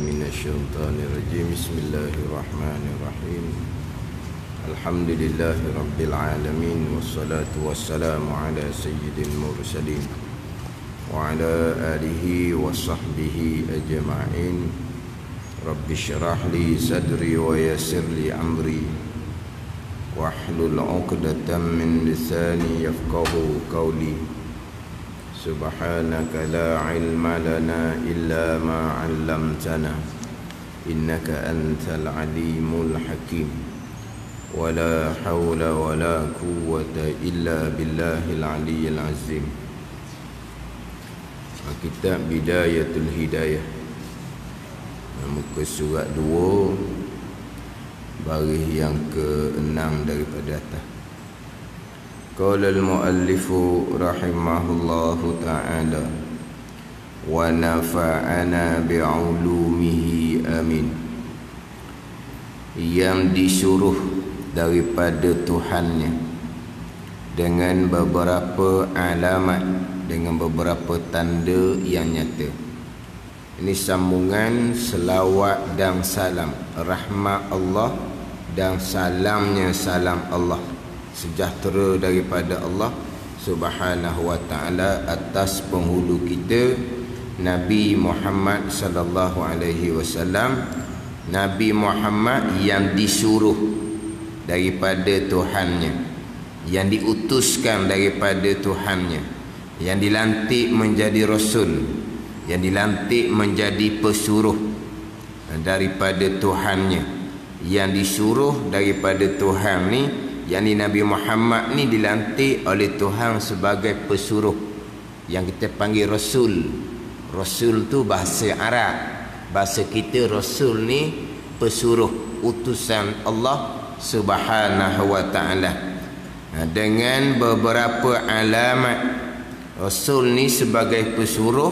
Minasyaitonirrajim. Bismillahirrahmanirrahim. Alhamdulillahi rabbil alamin, wassalatu wassalamu ala sayyidil mursalin wa ala alihi wa sahbihi ajma'in. Rabbi syrah li sadri wa yassir li amri wahlul 'uqdatam min lisani yafqahu qawli. Subhanaka la ilma lana illa ma 'allamtana innaka antal alimul hakim. Wala hawla wala quwwata illa billahil aliyyil azim. Kitab Bidayatul Hidayah, muka surat 2, baris yang ke-6 daripada atas. Qala al-muallifu rahimahullahu ta'ala wa nafa'ana bi'ulumihi amin. Yang disuruh daripada Tuhannya dengan beberapa alamat, dengan beberapa tanda yang nyata. Ini sambungan selawat dan salam, rahmat Allah dan salamnya salam Allah, sejahtera daripada Allah Subhanahu wa ta'ala atas penghulu kita Nabi Muhammad sallallahu alaihi wasallam. Nabi Muhammad yang disuruh daripada Tuhannya, yang diutuskan daripada Tuhannya, yang dilantik menjadi rasul, yang dilantik menjadi pesuruh daripada Tuhannya, yang disuruh daripada Tuhan ni. Yang ni Nabi Muhammad ni dilantik oleh Tuhan sebagai pesuruh, yang kita panggil Rasul. Rasul tu bahasa Arab, bahasa kita Rasul ni pesuruh, utusan Allah Subhanahu wa ta'ala. Dengan beberapa alamat, Rasul ni sebagai pesuruh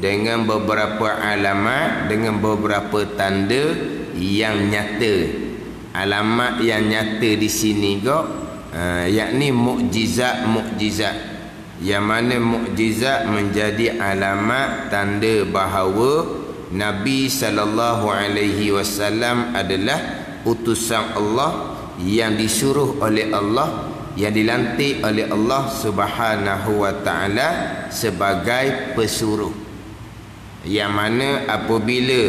dengan beberapa alamat, dengan beberapa tanda yang nyata. Alamat yang nyata di sini yakni mukjizat. Yang mana mukjizat menjadi alamat tanda bahawa Nabi sallallahu alaihi wasallam adalah utusan Allah, yang disuruh oleh Allah, yang dilantik oleh Allah Subhanahu wa ta'ala sebagai pesuruh. Yang mana apabila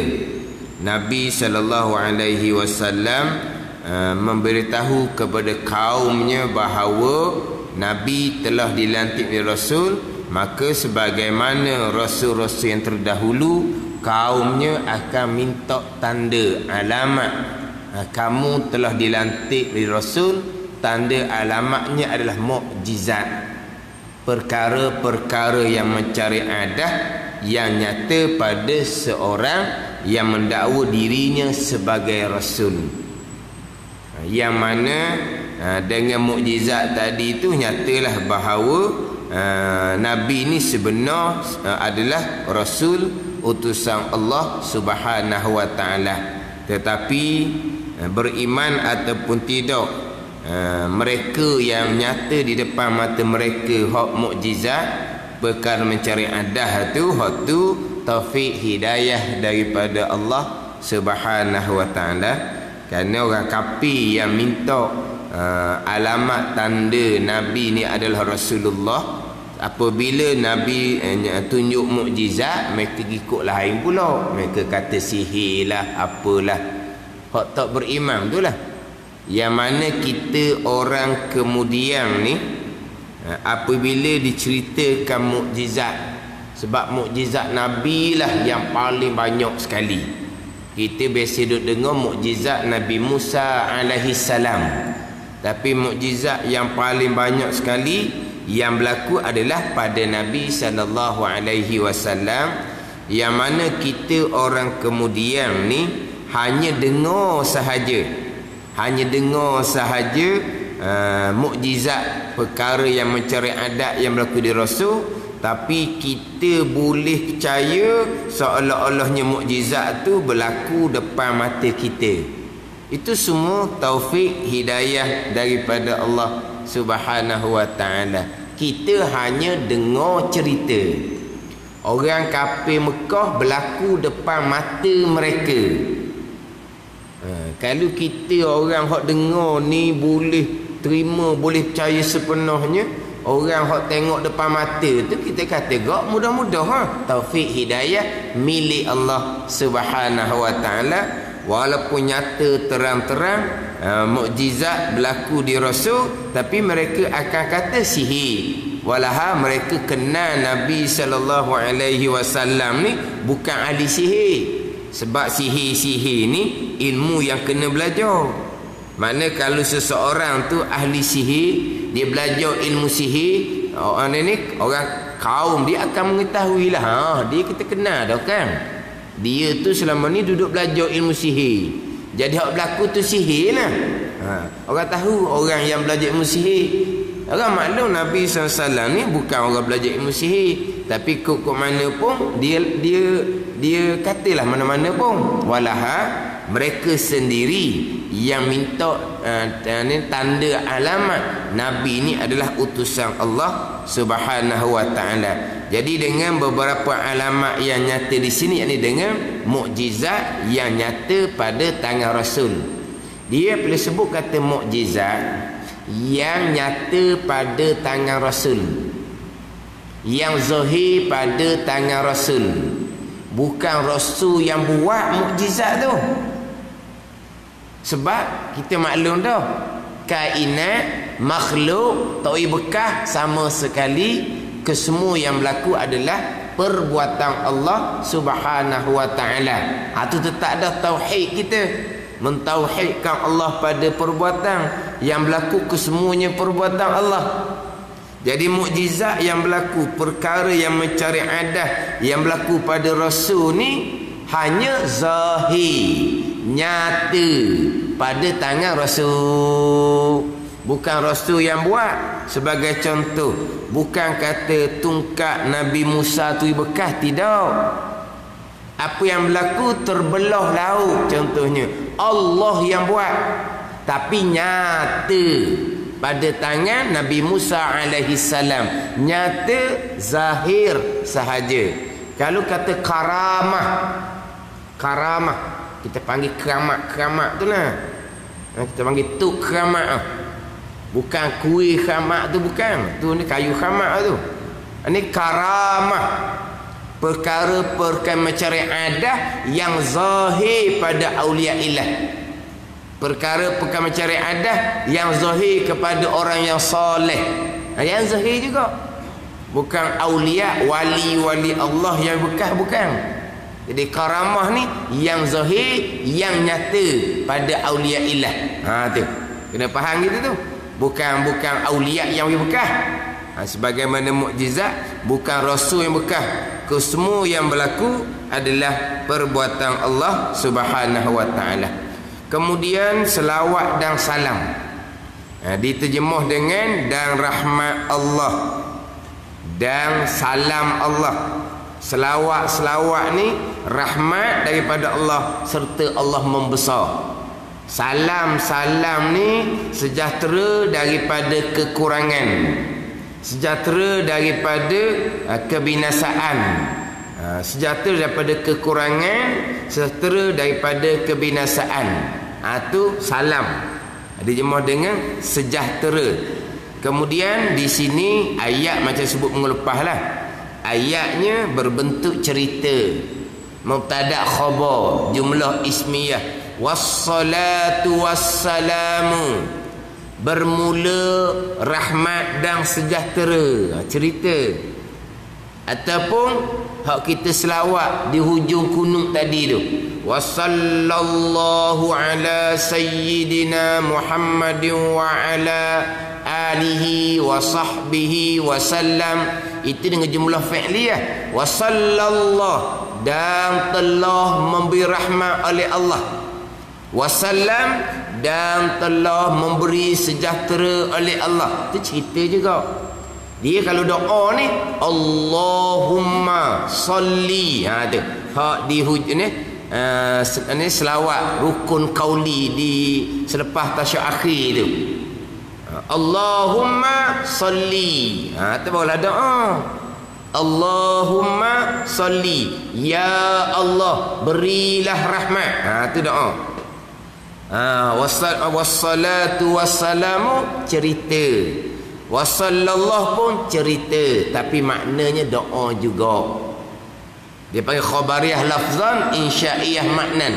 Nabi sallallahu alaihi wasallam memberitahu kepada kaumnya bahawa Nabi telah dilantik menjadi Rasul, maka sebagaimana Rasul-Rasul yang terdahulu, kaumnya akan minta tanda, alamat. Kamu telah dilantik menjadi Rasul, tanda alamatnya adalah mukjizat, perkara-perkara yang mencari adah yang nyata pada seorang yang mendakwa dirinya sebagai Rasul. Yang mana dengan mukjizat tadi itu nyatalah bahawa Nabi ini sebenar adalah Rasul, utusan Allah Subhanahu wa ta'ala. Tetapi beriman ataupun tidak, mereka yang nyata di depan mata mereka hak mukjizat, perkara mencari adah tu, hak tu taufik hidayah daripada Allah Subhanahu wa ta'ala. Kerana orang kafir yang minta alamat tanda Nabi ni adalah Rasulullah, apabila Nabi tunjuk mukjizat, mereka ikut lain pula. Mereka kata sihir lah, apalah. Hak tak beriman tu lah. Yang mana kita orang kemudian ni, apabila diceritakan mukjizat, sebab mukjizat Nabi lah yang paling banyak sekali. Kita biasa duduk dengar mukjizat Nabi Musa alaihi salam, tapi mukjizat yang paling banyak sekali yang berlaku adalah pada Nabi sallallahu alaihi wasallam. Yang mana kita orang kemudian ni hanya dengar sahaja, mukjizat, perkara yang mencari adat yang berlaku di Rasul. Tapi kita boleh percaya seolah-olahnya mukjizat tu berlaku depan mata kita. Itu semua taufik hidayah daripada Allah Subhanahu wa ta'ala. Kita hanya dengar cerita. Orang kafir Mekah berlaku depan mata mereka. Kalau kita orang hak dengar ni boleh terima, boleh percaya sepenuhnya, orang hak tengok depan mata tu kita kata gak mudah-mudah taufik hidayah milik Allah Subhanahu wa taala. Walaupun nyata terang-terang mukjizat berlaku di Rasul, tapi mereka akan kata sihir. Walaha mereka kenal Nabi sallallahu alaihi wasallam ni bukan ahli sihir. Sebab sihir-sihir ni ilmu yang kena belajar. Mana kalau seseorang tu ahli sihir, dia belajar ilmu sihir, orang ni orang kaum dia akan mengetahui lah, dia kita kenal dah kan. Dia tu selama ni duduk belajar ilmu sihir. Jadi hak berlaku tu sihir lah. Orang tahu orang yang belajar ilmu sihir. Orang maklum Nabi SAW ni bukan orang belajar ilmu sihir, tapi kok mana pun dia katalah mana-mana pun. Walaha mereka sendiri yang minta tanda alamat Nabi ni adalah utusan Allah Subhanahu wa taala. Jadi dengan beberapa alamat yang nyata di sini, yakni dengan mukjizat yang nyata pada tangan Rasul. Dia boleh sebut kata mukjizat yang nyata pada tangan Rasul, yang zahir pada tangan Rasul, bukan Rasul yang buat mukjizat tu. Sebab kita maklum dah, kainat makhluk tak bekas sama sekali. Kesemua yang berlaku adalah perbuatan Allah Subhanahu wa taala. Itu tetap dah tauhid kita, mentauhidkan Allah pada perbuatan yang berlaku, kesemuanya perbuatan Allah. Jadi mukjizat yang berlaku, perkara yang mencari adah yang berlaku pada Rasul ni hanya zahir, nyata pada tangan Rasul. Bukan Rasul yang buat. Sebagai contoh, bukan kata tungkat Nabi Musa tu bekas, tidak. Apa yang berlaku terbelah laut contohnya, Allah yang buat, tapi nyata pada tangan Nabi Musa alaihi salam, nyata zahir sahaja. Kalau kata karamah, kita panggil keramat tu lah, kita panggil tu keramat. Bukan kuih keramat tu, bukan. Tu ni kayu keramat tu. Ini karamah, perkara-perkara mencari adah yang zahir pada awliya ilah. Perkara-perkara mencari adah yang zahir kepada orang yang soleh, yang zahir juga. Bukan awliya, wali-wali Allah yang bekas, bukan. Jadi karamah ni yang zahir, yang nyata pada awliya ilah. Tu kena faham gitu tu. Bukan awliya yang bekas. Sebagaimana mukjizat bukan Rasul yang bekas. Kesemua yang berlaku adalah perbuatan Allah Subhanahu wa taala. Kemudian selawat dan salam, diterjemah dengan dan rahmat Allah dan salam Allah. Selawat ni rahmat daripada Allah serta Allah membesar. Salam ni sejahtera daripada kekurangan, sejahtera daripada kebinasaan, sejahtera daripada kekurangan, sejahtera daripada kebinasaan. Itu salam, dijemah dengan sejahtera. Kemudian di sini ayat macam sebut minggu lepas lah, ayatnya berbentuk cerita, mubtada khabar, jumlah ismiyah. Wassalatu wassalamu, bermula rahmat dan sejahtera, cerita. Ataupun hak kita selawat di hujung kunut tadi tu, wassallallahu ala sayyidina Muhammadin wa ala alihi wa sahbihi wasallam. Itu dengan jumlah fi'liyah, wasallallahu, dan telah memberi rahmat oleh Allah, wasallam, dan telah memberi sejahtera oleh Allah. Itu cerita juga. Dia kalau doa ni Allahumma salli, tu hak di hujung ni, ni selawat rukun qauli di selepas tasyahud akhir tu, Allahumma salli, tu barulah doa. Allahumma salli, ya Allah berilah rahmat. Tu doa. Wassalatu wassalamu cerita, wassallallahu pun cerita, tapi maknanya doa juga. Dia panggil khabariyah lafzan, insyaiyah maknan,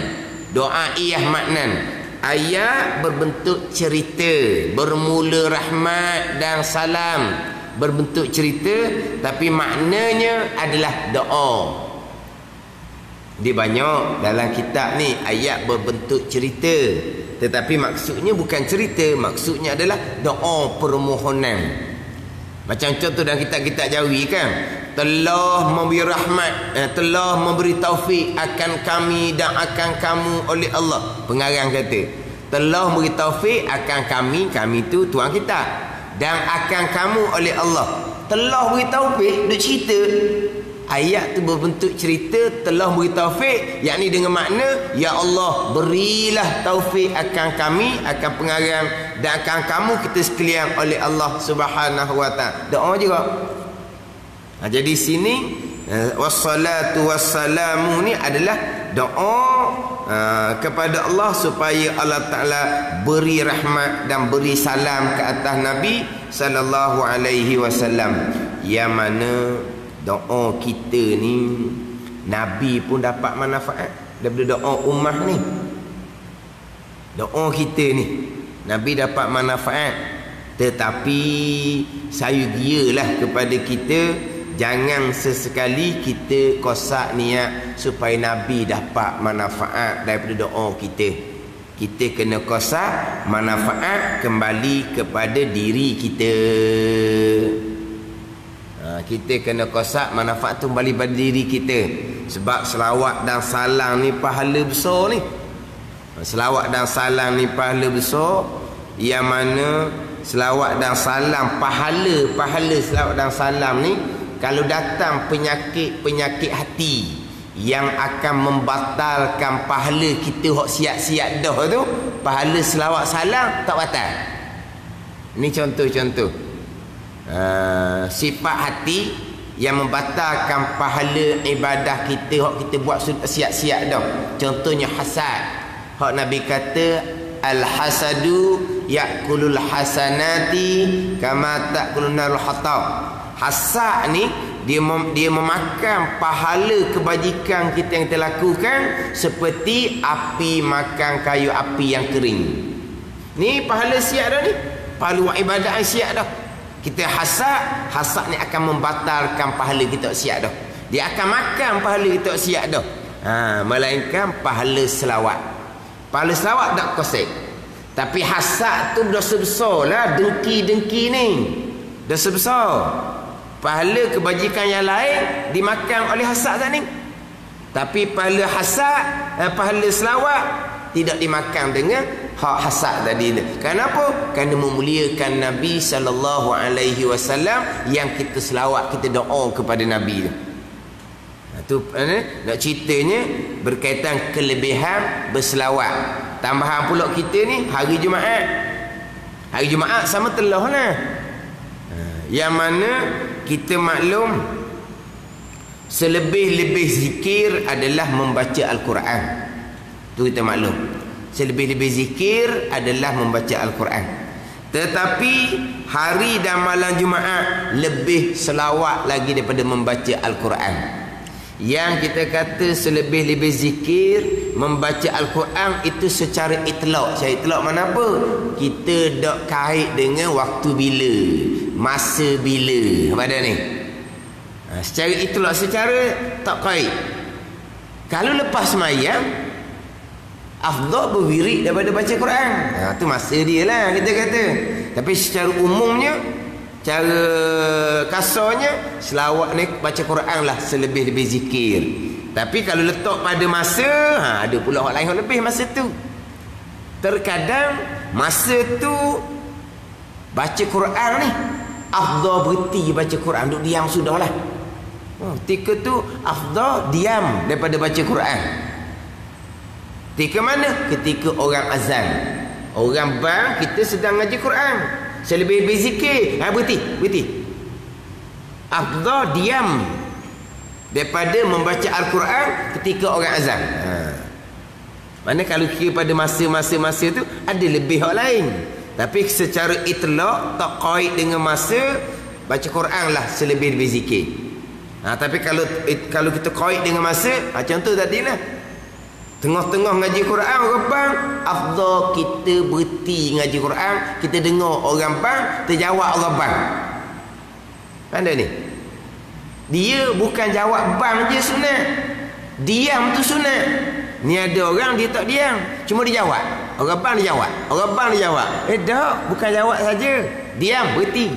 doaiyah maknan. Ayat berbentuk cerita, bermula rahmat dan salam, berbentuk cerita, tapi maknanya adalah doa. Dia banyak dalam kitab ni ayat berbentuk cerita, tetapi maksudnya bukan cerita, maksudnya adalah doa permohonan. Macam contoh dalam kitab-kitab Jawi kan, telah memberi rahmat, telah memberi taufik akan kami dan akan kamu oleh Allah. Pengarang kata telah memberi taufik akan kami tu tuan kita, dan akan kamu oleh Allah. Telah beri taufik, duk cerita. Ayat tu berbentuk cerita, telah beri taufik, yakni dengan makna ya Allah berilah taufik akan kami, akan pengarang dan akan kamu kita sekalian oleh Allah Subhanahu wa taala. Doa juga. Jadi sini wassalatu wassalamu ni adalah doa kepada Allah supaya Allah Ta'ala beri rahmat dan beri salam ke atas Nabi sallallahu alaihi wasallam. Yang mana doa kita ni Nabi pun dapat manfaat daripada doa ummah ni. Doa kita ni Nabi dapat manfaat, tetapi saya gialah kepada kita, jangan sesekali kita kosak niat supaya Nabi dapat manfaat daripada doa kita. Kita kena kosak manfaat kembali kepada diri kita. Kita kena kosak manfaat tu kembali pada diri kita. Sebab selawat dan salam ni pahala besar ni. Selawat dan salam ni pahala besar, yang mana selawat dan salam, pahala selawat dan salam ni, kalau datang penyakit hati yang akan membatalkan pahala kita hok siap-siap dah tu, pahala selawat salam tak batal. Ini contoh-contoh sifat hati yang membatalkan pahala ibadah kita hok kita buat siap-siap dah. Contohnya hasad. Hok Nabi kata al-hasadu ya'kulul hasanati kama ta'kulun narul hatab. Hasad ni dia memakan pahala kebajikan kita yang kita lakukan seperti api makan kayu api yang kering. Ni pahala siap dah ni. Pahala ibadah yang siap dah. Kita hasad ni akan membatalkan pahala kita siap dah. Dia akan makan pahala kita siap dah. Melainkan pahala selawat. Pahala selawat tak kosek. Tapi hasad tu dosa besar lah. Dengki-dengki ni dosa besar. Pahala kebajikan yang lain dimakan oleh hasad tak ni. Tapi pahala hasad, pahala selawat tidak dimakan dengan hak hasad tadi. Kenapa? Kerana memuliakan Nabi sallallahu alaihi wasallam yang kita selawat, kita doa kepada Nabi tu. Tu nak ceritanya berkaitan kelebihan berselawat. Tambahan pula kita ni hari Jumaat. Hari Jumaat sama telah lah. Yang mana kita maklum selebih-lebih zikir adalah membaca Al-Quran. Tu kita maklum. Selebih-lebih zikir adalah membaca Al-Quran. Tetapi hari dan malam Jumaat lebih selawat lagi daripada membaca Al-Quran. Yang kita kata selebih-lebih zikir membaca Al-Quran itu secara itlak. Secara itlak mana apa? Kita tak kait dengan waktu bila, masa bila. Pada ni secara itlak, secara tak kait. Kalau lepas semayang afdal berwirid daripada baca Quran. Tu masa dia lah kita kata. Tapi secara umumnya, cara kasarnya, selawat ni baca Quran lah selebih-lebih zikir. Tapi kalau letak pada masa, ada pula orang lain yang lebih masa tu. Terkadang masa tu baca Quran ni afdal berhenti baca Quran, duduk diam sudahlah. Ketika tu afdal diam daripada baca Quran. Ketika mana? Ketika orang azan, orang bang, kita sedang ngaji Quran, selebih-lebih zikir, berhenti. afdal diam daripada membaca Al-Quran ketika orang azan. Mana kalau kira pada masa-masa tu ada lebih hak lain. Tapi secara itlaq tak kait dengan masa, baca Quran lah selebih-lebih zikir. Tapi kalau kita kait dengan masa, contoh tadi lah, tengah-tengah ngaji Quran orang bang, afdal kita berhenti ngaji Quran, kita dengar orang bang, terjawab orang bang. Mana ni? Dia bukan jawab bang je sunat, diam tu sunat. Ni ada orang dia tak diam, cuma dia jawab. Orang bang dia jawab, orang bang dia jawab. Tak, bukan jawab saja, diam, berhenti.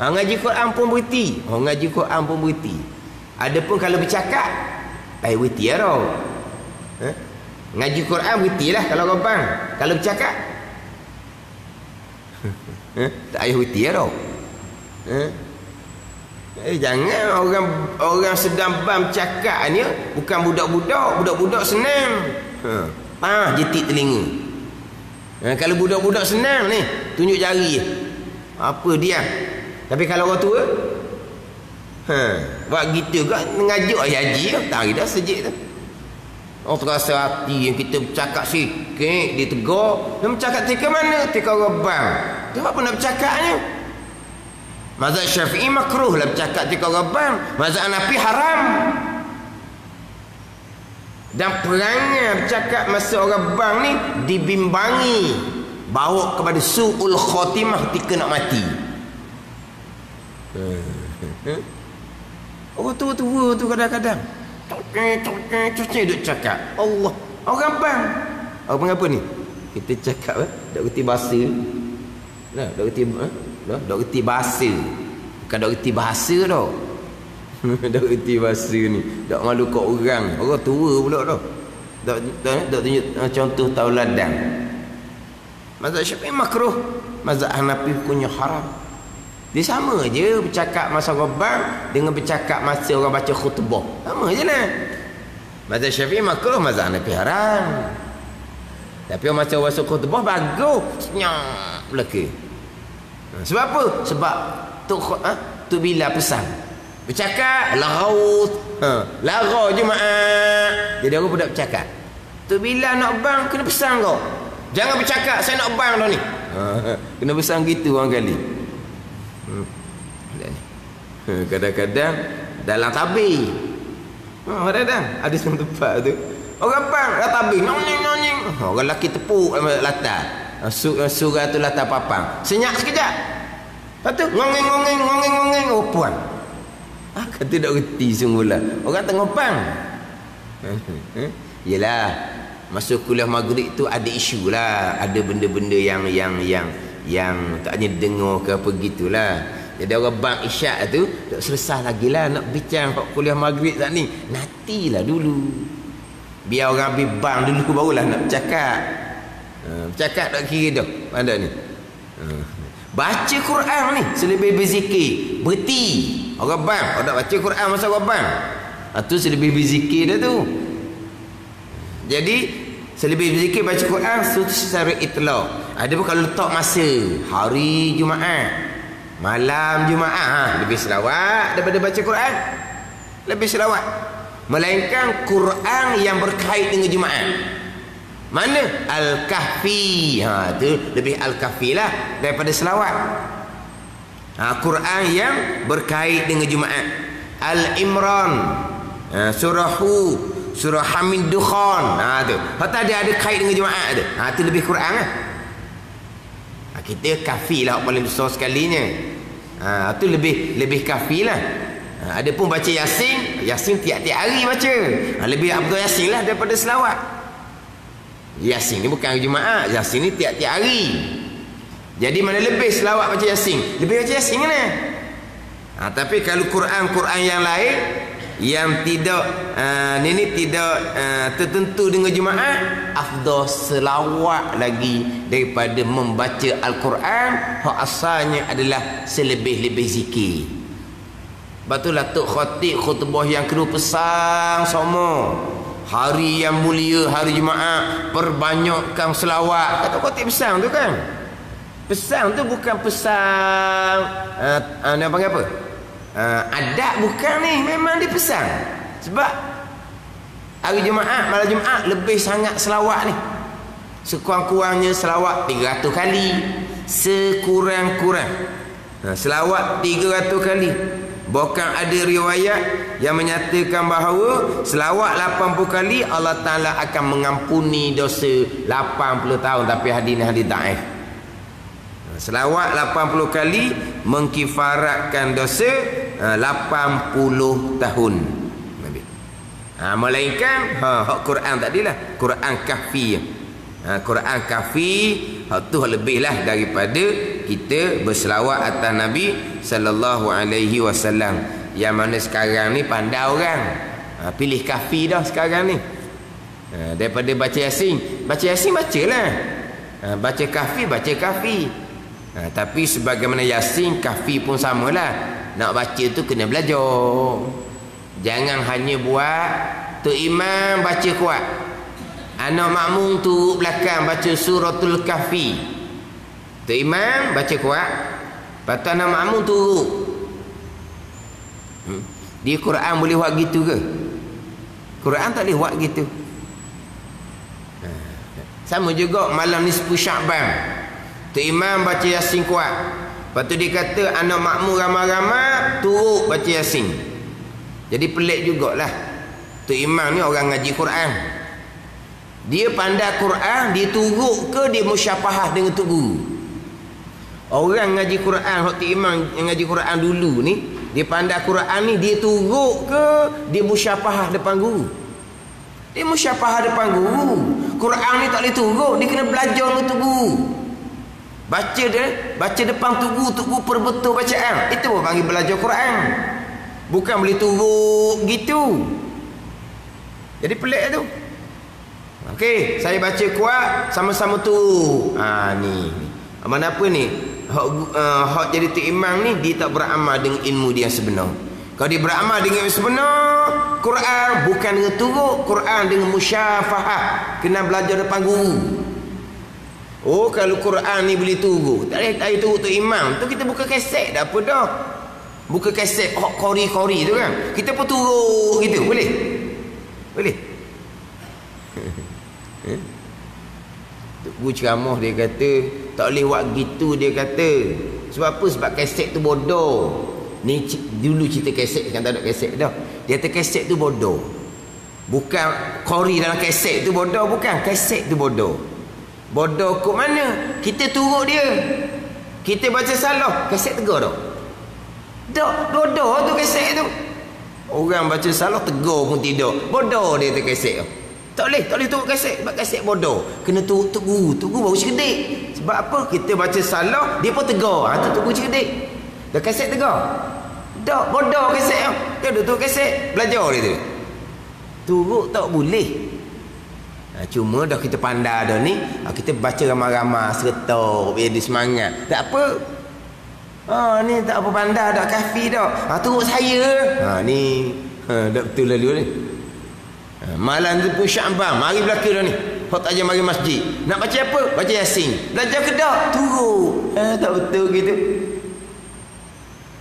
Ngaji Quran pun berhenti. Ngaji Quran pun berhenti. Adapun kalau bercakap, berhenti lah. Ngaji Quran berhentilah kalau orang bang. Kalau bercakap, tak payah berhenti lah. Jangan orang sedang bam cakap ni bukan budak-budak senang. Jetik telinga. Kalau budak-budak senang ni tunjuk jari apa dia. Tapi kalau orang tua buat gitu kau ngajuk haji tak dah sejik tu. Oh terasa hati yang kita bercakap sikit dia tegur. Dia bercakap tika mana? Tika orang bang. Dia apa nak bercakapnya? Mazhab Syafi'i makruh lah bercakap ketika orang bang. Mazhab Hanafi haram. Dan perangai bercakap masa orang bang ni dibimbangi, bawa kepada su'ul khatimah ketika nak mati. Orang tua-tua tu kadang-kadang cocok duk cakap Allah orang bang. Orang bang apa ni? Kita cakap dak reti bahasa. Nah, dak reti dak reti bahasa. Bukan dak reti bahasa dah. Dak reti bahasa ni. Dak malu kat orang. Orang tua pula dah. Dak tunjuk contoh tauladan. Mazhab Syafi'i makruh, mazhab Hanafi hukumnya haram. Dia sama je bercakap masa rabang dengan bercakap masa orang baca khutbah. Sama je lah. Mazhab Syafi'i makruh, mazhab Hanafi haram. Tapi masa baca khutbah bagus. Senyap belaka. Sebab apa? Sebab tu bila pesan. Bercakap larau. Larau je mak. Jadi aku pun tak bercakap. Tu bila nak bang kena pesan kau. Jangan bercakap saya nak bang dah ni. Kena pesan gitu orang kali. Kadang-kadang dalam tabir. Kadang-kadang ada satu tempat tu orang bang dalam tabir nonying. Orang lelaki tepuk latar. Surah tu latar papang. Senyap sekejap. Lepas tu ngongeng. Oh puan. Kata tak reti sungguhlah. Orang tengah bang. Yelah, masa kuliah maghrib tu ada isu lah. Ada benda-benda yang tak hanya dengar ke apa gitulah. Jadi orang bang isyak tu tak selesai lagi lah nak bincang kuliah maghrib tak ni. Nantilah dulu. Biar orang habis bang dulu barulah nak bercakap. Bercakap tak kira dah. Mana ni? Baca Quran ni selebih berzikir. Berhenti. Orang bang, orang nak baca Quran masa orang bang. Tu selebih berzikir dah tu. Jadi selebih berzikir baca Quran secara itlaq. Ada pun kalau letak masa hari Jumaat, malam Jumaat, lebih selawat daripada baca Quran. Lebih selawat. Melainkan Quran yang berkait dengan Jumaat. Mana? Al-Kahfi. Tu lebih Al-Kahfi lah daripada selawat. Quran yang berkait dengan Jumaat. Al-Imran, surah Hud, surah Hamid Dukhan. Tu. Hatta ada kait dengan Jumaat tu. Tu lebih Quran lah. Kita kafi lah paling besar sekalinya. Tu lebih kafi lah. Ada pun baca Yasin tiap-tiap hari baca. Lebih Abdul Yasin lah daripada selawat. Yasin ni bukan hari Jumaat, Yasin ni tiap-tiap hari. Jadi mana lebih selawat baca Yasin? Lebih baca Yasin kan? Tapi kalau Quran yang lain yang tidak tidak tertentu dengan Jumaat, afdal selawat lagi daripada membaca Al-Quran hak asalnya adalah selebih-lebih zikir. Batulah Tok Khatib khutbah yang kedua pesan sama hari yang mulia hari Jumaat perbanyakkan selawat. Tok Khatib pesan tu kan. Pesan tu bukan pesan nak panggil apa? adat bukan ni, memang dipesan. Sebab hari Jumaat, malam Jumaat lebih sangat selawat ni. Sekurang-kurangnya selawat 300 kali. Sekurang-kurang selawat 300 kali. Bahkan ada riwayat yang menyatakan bahawa selawat 80 kali Allah Ta'ala akan mengampuni dosa 80 tahun. Tapi hadis ni hadis daif. Selawat 80 kali mengkifaratkan dosa 80 tahun. Melainkan hak Quran tadilah, Quran kahfi. Quran kahfi hak tu lebih lah daripada kita berselawat atas Nabi sallallahu alaihi wasallam. Yang mana sekarang ni pandai orang pilih kahfi dah sekarang ni. Daripada baca Yasin, bacalah. Baca kahfi. Tapi sebagaimana Yasin, kahfi pun samalah. Nak baca tu kena belajar. Jangan hanya buat Tok Imam baca kuat, anak makmum tu belakang baca suratul kahfi. Tok Imam baca kuat, lepas tu anak makmum turut. Dia Quran boleh buat gitu ke? Quran tak boleh buat gitu. Sama juga malam nisfu Sya'ban, Tok Imam baca Yasin kuat, lepas tu dia kata anak makmum ramai-ramai turut baca Yasin. Jadi pelik jugalah. Tok Imam ni orang ngaji Quran, dia pandai Quran, dia turut ke dia musyafahah dengan tok guru? Orang ngaji Quran, Tok Imam yang ngaji Quran dulu ni, dia pandai Quran ni, dia turut ke dia musyafahah depan guru? Dia musyafahah depan guru. Quran ni tak boleh turut, dia kena belajar dengan tok guru. Baca depan tok guru perbetul bacaan. Itu pun panggil belajar Quran. Bukan boleh turut gitu. Jadi pelik tu. Okey, saya baca kuat sama-sama tu. Ni. Mana apa ni? Hak jadi Tok Imam ni dia tak beramal dengan ilmu dia sebenar. Kalau dia beramal dengan ilmu sebenar, Quran bukan dengan turut, Quran dengan musyafahah. Kena belajar depan guru. Oh, kalau Quran ni boleh turut, tak boleh turut Tok Imam. Tu kita buka kaset dah apa dah. Buka kaset kori-kori tu kan. Kita pun turut gitu, boleh? Boleh. Tok Guru ceramah dia kata tak boleh buat gitu, dia kata. Sebab apa? Sebab kaset tu bodoh. Ni dulu cerita kaset, kan tak ada kaset dah. Dia kata kaset tu bodoh. Bukan kori dalam kaset tu bodoh, bukan. Kaset tu bodoh. Bodoh kok mana? Kita turut dia. Kita baca salah, kaset tegur tak? Tak, bodoh tu kaset tu. Orang baca salah tegur pun tidak. Bodoh dia tu kaset tu. Tak boleh turut kaset. Sebab kaset bodoh. Kena turut Tok Guru. Tok Guru baru cerdik. Sebab apa? Kita baca salah, dia pun tegur. Tu Tok Guru cerdik. Dah kaset tegur. Tak, bodoh kaset tu. Dia dah turut kaset. Belajar dia tu. Turut tak boleh. Cuma dah kita pandai dah ni, kita baca ramai-ramai serta biar dia semangat. Tak apa. Ni tak apa pandai dak kahfi dak. Turut saya. Ni dak betul lalu ni. Malam tu pun Sya'ban, mari belaka dah ni. Hak tak mari masjid. Nak baca apa? Baca Yasin. Belajar ke dak? Turut. Tak betul gitu.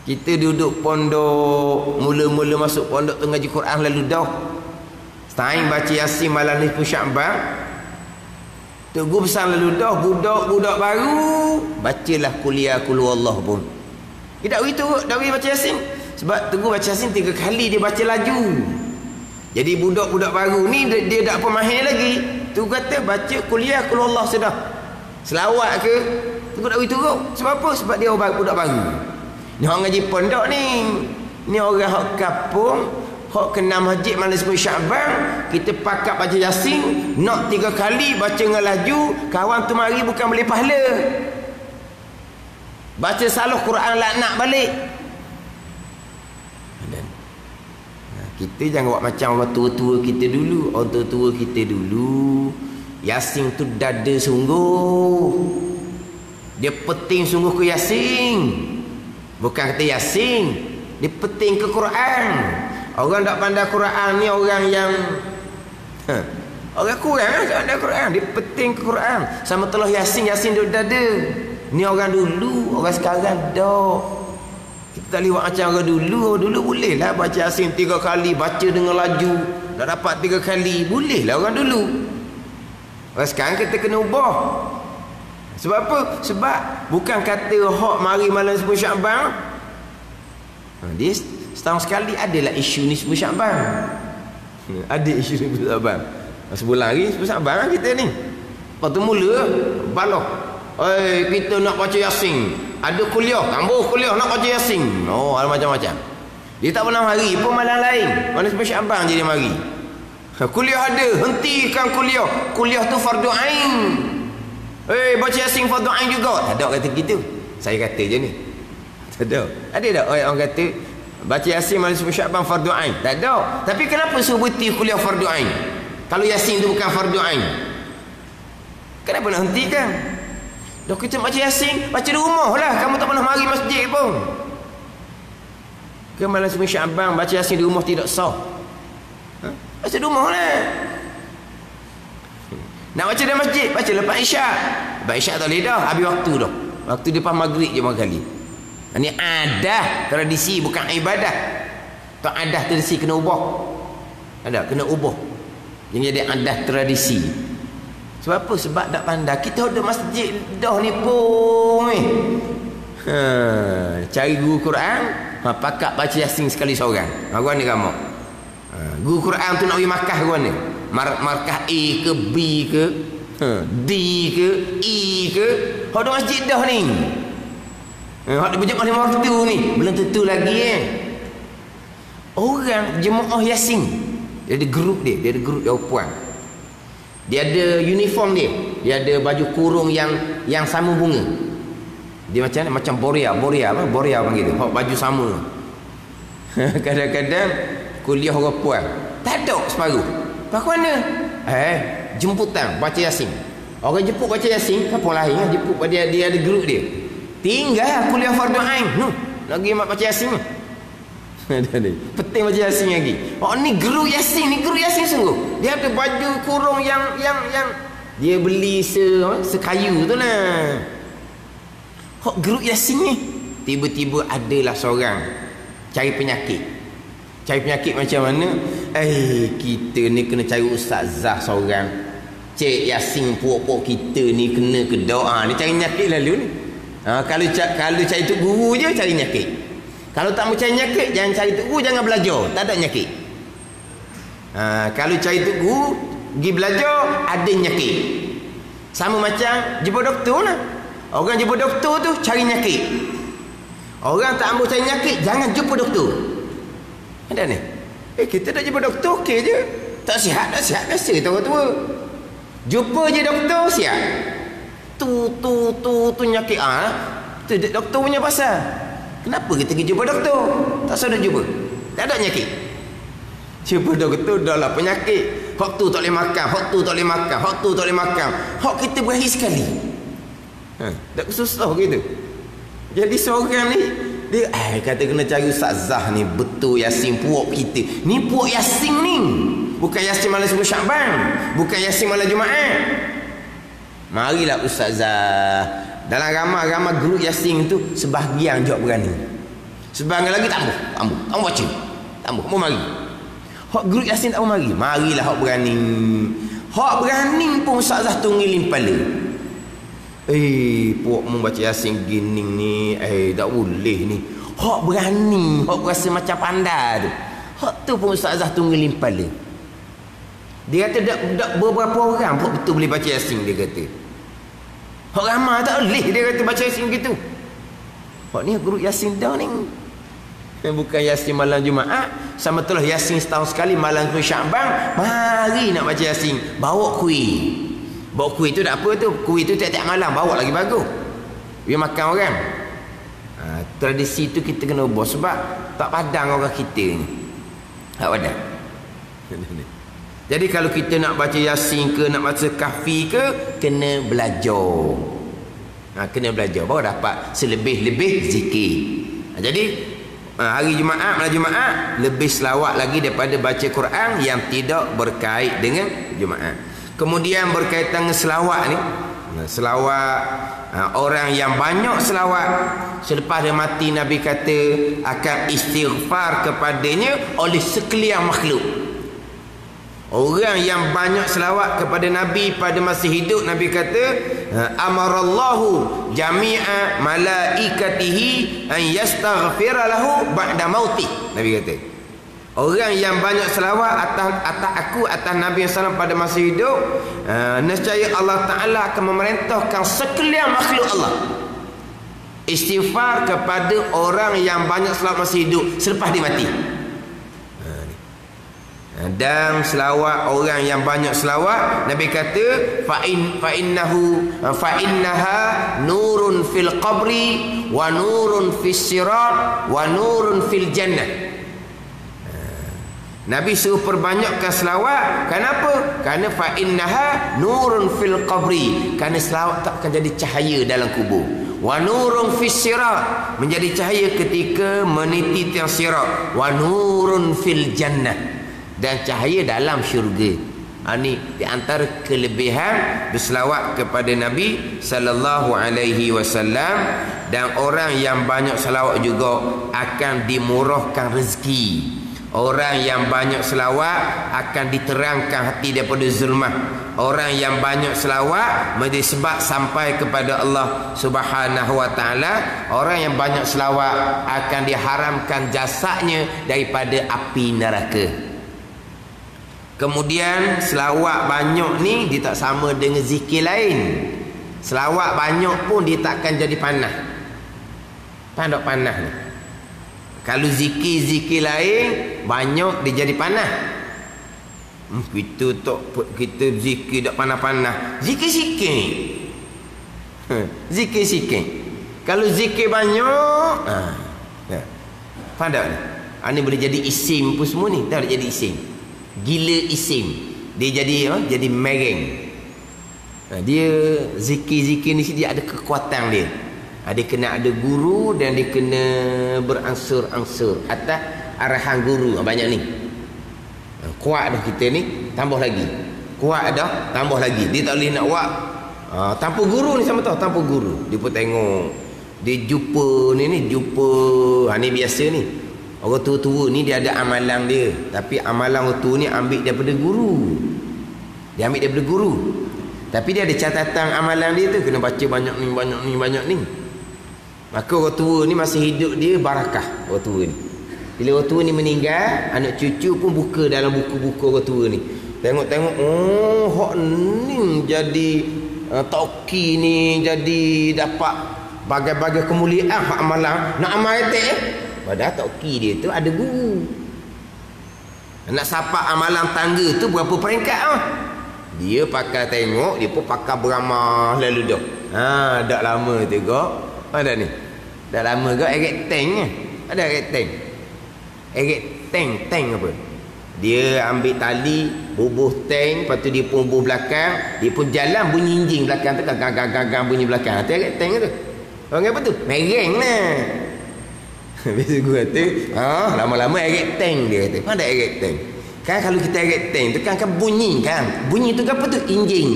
Kita duduk pondok, mula-mula masuk pondok tu ngaji Quran lalu dah. Setahun baca Yasin malam ni pun Sya'ban. Tok Guru pesan lalu dah, budak-budak baru bacalah kuliah qul huwallah pun. Dia tak begitu, tak boleh baca Yasin. Sebab Tok Guru baca Yasin 3 kali dia baca laju. Jadi budak-budak baru ni dia tak apa mahir lagi. Tu kata baca kuliah qul huwallah sudah. Selawat ke? Tu tak begitu kok. Sebab apa? Sebab dia orang budak baru. Ni orang ngaji pondok ni. Ni orang hak kampung, hak kena masjid malam 10 Sya'ban, kita pakat baca Yasin, nak 3 kali baca dengan laju, kawan tu mari bukan boleh pahala. Baca salah Quran laknat balik. Dan kita jangan buat macam orang tua-tua kita dulu. Orang tua-tua kita dulu Yasin tu dada sungguh. Dia penting sungguh ke Yasin. Bukan kata Yasin, dia penting ke Quran. Orang tak pandai Quran ni orang yang orang kurang tak pandai Quran. Dia penting ke Quran. Sama telah Yasin duduk dada. Ni orang dulu, orang sekarang dah. Kita tak lewat macam orang dulu. Dulu boleh lah baca Yasin 3 kali, baca dengan laju, dah dapat 3 kali, boleh lah orang dulu. Orang sekarang kita kena ubah. Sebab apa? Sebab bukan kata hak mari malam 10 Syakban. Dia setahun sekali adalah isu ni 10 Syakban. Ada isu ni 10 Syakban. Sebulan lagi 10 Syakban kita ni. Lepas tu mula baloh. Kita nak baca Yasin. Ada kuliah, tambah kuliah nak baca Yasin. Oh, ada macam-macam. Dia tak pernah mari pun malam lain. Malam 10 Syakban je dia mari. Kuliah ada, hentikan kuliah. Kuliah tu fardu ain. Baca Yasin fardu ain juga. Tak ada kata gitu. Saya kata je ni. Tak ada. Ada tak orang kata baca Yasin malam 10 Syakban fardu ain? Tak ada. Tapi kenapa suruh berhenti kuliah fardu ain? Kalau Yasin tu bukan fardu ain. Kenapa nak hentikan? Dah kita baca Yasin, baca di rumah lah. Kamu tak pernah mari masjid pun. Ke malam 10 Syakban baca Yasin di rumah tidak sah. Baca di rumah lah. Nak baca dalam masjid, baca lepas Isyak. Lepas Isyak tak boleh dah, habis waktu dah. Waktu lepas maghrib je kali. Ini adah, tradisi bukan ibadah. Tak adah tradisi kena ubah. Ada kena ubah. Yang jadi adah tradisi. Sebab apa? Sebab tak pandai. Kita ada masjid dah ni pun. Cari guru Quran, pakak baca Yasin sekali seorang. Gua ni kamu. Guru Quran tu nak pergi markah gua ni. Markah A ke B ke D ke E ke. Hak ada masjid dah ni. Hak dia berjemaah 5 waktu ni. Belum tentu lagi orang jemaah Yasin. Dia ada grup dia. Dia ada grup perempuan. Dia ada uniform dia. Dia ada baju kurung yang sama bunga. Dia macam Boria panggil tu. Hak baju sama. Kadang-kadang kuliah orang puan. Tak ada separuh. Pak mana? Jemputan baca Yasin. Orang jemput baca Yasin, siapa lain lah jemput dia ada grup dia. Tinggal kuliah fardu ain. Lagi mak baca Yasin. Penting baca Yasin lagi. Ni grup Yasin, sungguh. Dia ada baju kurung yang dia beli sekayu tu lah. Grup Yasin ni tiba-tiba adalah seorang cari penyakit. Cari penyakit macam mana? Kita ni kena cari ustazah seorang. Cik Yasin puak-puak kita ni kena ke doa. Ni cari penyakit lalu ni. Kalau cari tok guru je cari penyakit. Kalau tak mau cari penyakit, jangan cari tok guru, jangan belajar. Tak ada penyakit. Kalau cari tok guru, pergi belajar, ada penyakit. Sama macam jumpa doktor lah. Orang jumpa doktor tu cari penyakit. Orang tak ambil cari penyakit, jangan jumpa doktor. Ada ni. Kita dah jumpa doktor okey je. Tak sihat biasa tu orang tua. Jumpa je doktor sihat. Tu penyakit tu doktor punya pasal. Kenapa kita pergi jumpa doktor? Tak sedar jumpa. Tak ada penyakit. Jumpa doktor dah lah penyakit. Hak tu tak boleh makan, hak tu tak boleh makan, hak tu tak boleh makan. Hak kita berakhir sekali. Tak susah gitu. Jadi seorang ni dia kata kena cari ustazah ni betul Yasin puak kita. Ni puak Yasin ni. Bukan Yasin malam 10 Syakban, bukan Yasin malam Jumaat. Marilah ustazah. Dalam ramai-ramai grup Yasin tu sebahagian jawab berani. Sebahagian lagi tak baca. Tak mau mari. Hak grup Yasin tak mau mari. Marilah hak berani. Hak berani pun ustazah tunggilin kepala. Puak mu baca Yasin gini ni, tak boleh ni. Hak berani, hak rasa macam pandai tu. Hak tu pun ustazah tunggilin kepala. Dia kata tak beberapa orang pun betul boleh baca Yasin, dia kata. Hak ramai tak boleh dia kata baca Yasin gitu. Hak ni guru Yasin dah ni. Bukan Yasin malam Jumaat, sama betul Yasin setahun sekali malam Syakban, mari nak baca Yasin, bawa kuih. Bawa kuih tu tak apa tu. Kuih tu tiap-tiap malam bawa lagi bagus. Biar makan orang. Tradisi tu kita kena ubah sebab tak padang orang kita ni. Tak padang. Jadi kalau kita nak baca Yasin ke, nak baca Kahfi ke, kena belajar. Kena belajar baru dapat selebih-lebih zikir. Jadi hari Jumaat, malam Jumaat lebih selawat lagi daripada baca Quran yang tidak berkait dengan Jumaat. Kemudian berkaitan dengan selawat ni, selawat, orang yang banyak selawat selepas dia mati, Nabi kata akan istighfar kepadanya oleh sekalian makhluk. Orang yang banyak selawat kepada Nabi pada masa hidup, Nabi kata amarallahu jami'a malaikatihi an yastaghfira lahu ba'da mautih. Nabi kata orang yang banyak selawat atas aku, atas Nabi SAW pada masa hidup, nescaya Allah Ta'ala akan memerintahkan sekalian makhluk Allah istighfar kepada orang yang banyak selawat masa hidup selepas dia mati. Dan selawat orang yang banyak selawat, Nabi kata fa innaha nurun fil qabri wa nurun fis sirat wa nurun fil jannah. Nabi suruh perbanyakkan selawat. Kenapa? Kerana fa innaha nurun fil qabri, kerana selawat tak akan jadi cahaya dalam kubur. Wa nurun fis sirat, menjadi cahaya ketika meniti tiang sirat. Wa nurun fil jannah, dan cahaya dalam syurga. Ini di antara kelebihan berselawat kepada Nabi sallallahu alaihi wasallam. Dan orang yang banyak selawat juga akan dimurahkan rezeki. Orang yang banyak selawat akan diterangkan hati daripada zulmah. Orang yang banyak selawat menjadi sebab sampai kepada Allah Subhanahu wa taala. Orang yang banyak selawat akan diharamkan jasadnya daripada api neraka. Kemudian selawat banyak ni dia tak sama dengan zikir lain. Selawat banyak pun dia takkan jadi panah. Pandok panah ni. Kalau zikir-zikir lain banyak dia jadi panah. Kita zikir tak panah-panah. Zikir-zikir. Zikir-zikir. Kalau zikir banyak, pandok ni. Ini boleh jadi isim pun semua ni. Tak boleh jadi isim. Gila isim. Dia jadi mereng. Dia zikir-zikir ni dia ada kekuatan dia. Dia kena ada guru dan dia kena beransur-ansur atas arahan guru. Banyak ni. Kuat dah kita ni, tambah lagi. Kuat dah, tambah lagi. Dia tak boleh nak buat tanpa guru ni, sama tahu tanpa guru. Dia pun tengok. Dia jumpa ni biasa ni. Orang tua-tua ni dia ada amalan dia. Tapi amalan orang tua ni ambil daripada guru. Dia ambil daripada guru. Tapi dia ada catatan amalan dia tu. Kena baca banyak ni. Maka orang tua ni masa hidup dia barakah orang tua ni. Bila orang tua ni meninggal, anak cucu pun buka dalam buku-buku orang tua ni. Tengok-tengok, hak ni jadi tauqi ni jadi dapat bagai-bagai kemuliaan hak amalan. Nak amal etik padahal tauqi dia tu ada guru. Nak sapa amalan tangga tu berapa peringkat Dia pakai tengok, dia pun pakai beramal lalu dah. Dak lama tu kok. Ada ni. Dah lama kau eret tank ni. Ada eret tank. Eret tank apa? Dia ambil tali, bubuh tank, lepas tu dia pun bubuh belakang, dia pun jalan bunyi injing belakang tu, gagang bunyi belakang. Tu eret tank tu. Orang apa tu? Mereng lah. Biasa gua kata, lama-lama eret tank dia kata. Ada eret tank. Kan kalau kita eret tank tu kan bunyi kan. Bunyi tu apa tu? Injing.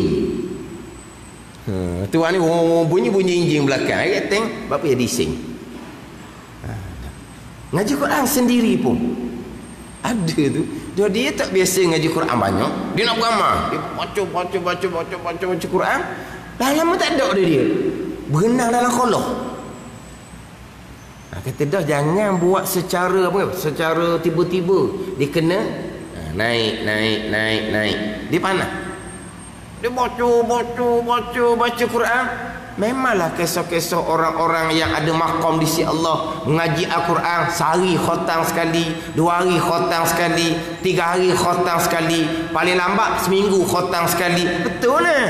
Tu ni bunyi injing belakang. Eret tank, apa jadi sing. Ngaji Quran sendiri pun ada tu. Dia tak biasa ngaji Quran banyak. Dia nak beramal. Dia baca Quran. Dah lama tak ada dia. Berenang dalam kolah. Kata dah jangan buat secara secara tiba-tiba. Dia kena naik. Dia panah. Dia baca Quran. Memanglah kisah-kisah orang-orang yang ada maqam di sisi Allah mengaji Al-Quran sehari khatam sekali, 2 hari khatam sekali, 3 hari khatam sekali, paling lambat seminggu khatam sekali. Betul lah.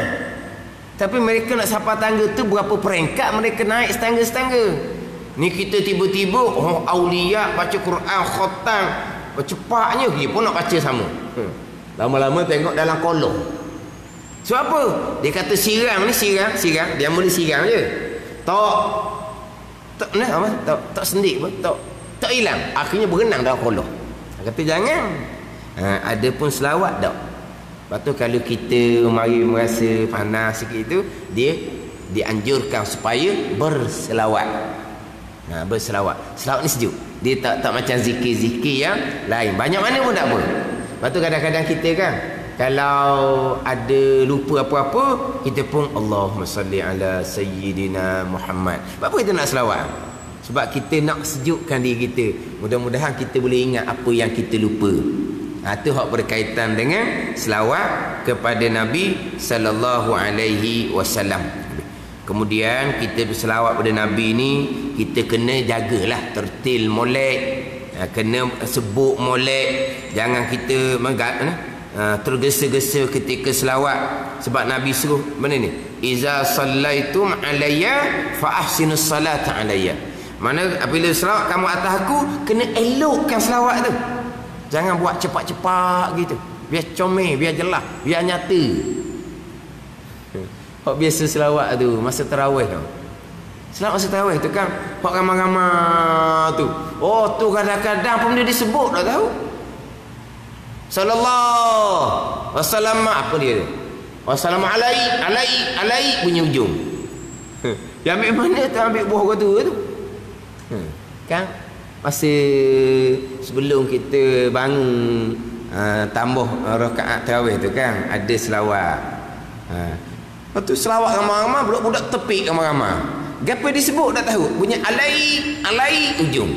Tapi mereka nak sapa tangga tu berapa peringkat mereka naik setangga-setangga. Ni kita tiba-tiba aulia baca Quran khatam, cepatnya dia pun nak baca sama. Lama-lama tengok dalam kolom. Sebab apa? Dia kata siram. Dia mula siram je. Tak sendik pun. Tak hilang. Akhirnya berenang dalam kolah. Dia kata jangan. Ada pun selawat tak? Lepas tu kalau kita mari merasa panas sikit tu, dia dianjurkan supaya berselawat. Berselawat. Selawat ni sejuk. Dia tak macam zikir-zikir yang lain. Banyak mana pun tak apa. Lepas tu kadang-kadang kita kan, kalau ada lupa apa-apa, kita pun Allahumma salli ala Sayyidina Muhammad. Apa kita nak selawat? Sebab kita nak sejukkan diri kita. Mudah-mudahan kita boleh ingat apa yang kita lupa. Itu hak berkaitan dengan selawat kepada Nabi sallallahu alaihi wasallam. Kemudian kita berselawat pada Nabi ni, kita kena jagalah tertil molek, kena sebut molek, jangan kita tergesa-gesa ketika selawat. Sebab Nabi suruh mana ni? Iza sallaitum alayya fa ahsinus salata alayya. Mana apabila selawat kamu atas aku, kena elokkan selawat tu. Jangan buat cepat-cepat gitu. Biar comel, biar jelas, biar nyata. Hak biasa selawat tu masa tarawih tu. Selawat masa tarawih tu kan, hak ramai-ramai tu. Oh tu kadang-kadang pun dia disebut tak tahu. Sallallahu wasallam, apa dia tu? Wassalamu alaihi bunyi ujung. Dia ambil mana tu, ambil buah kata tu. Kan? Masa sebelum kita bangun tambah rakaat tarawih tu kan, ada selawat. Lepas tu selawat ramai-ramai, budak-budak tepik ramai-ramai. Gapa disebut tak tahu. Bunyi alai ujung.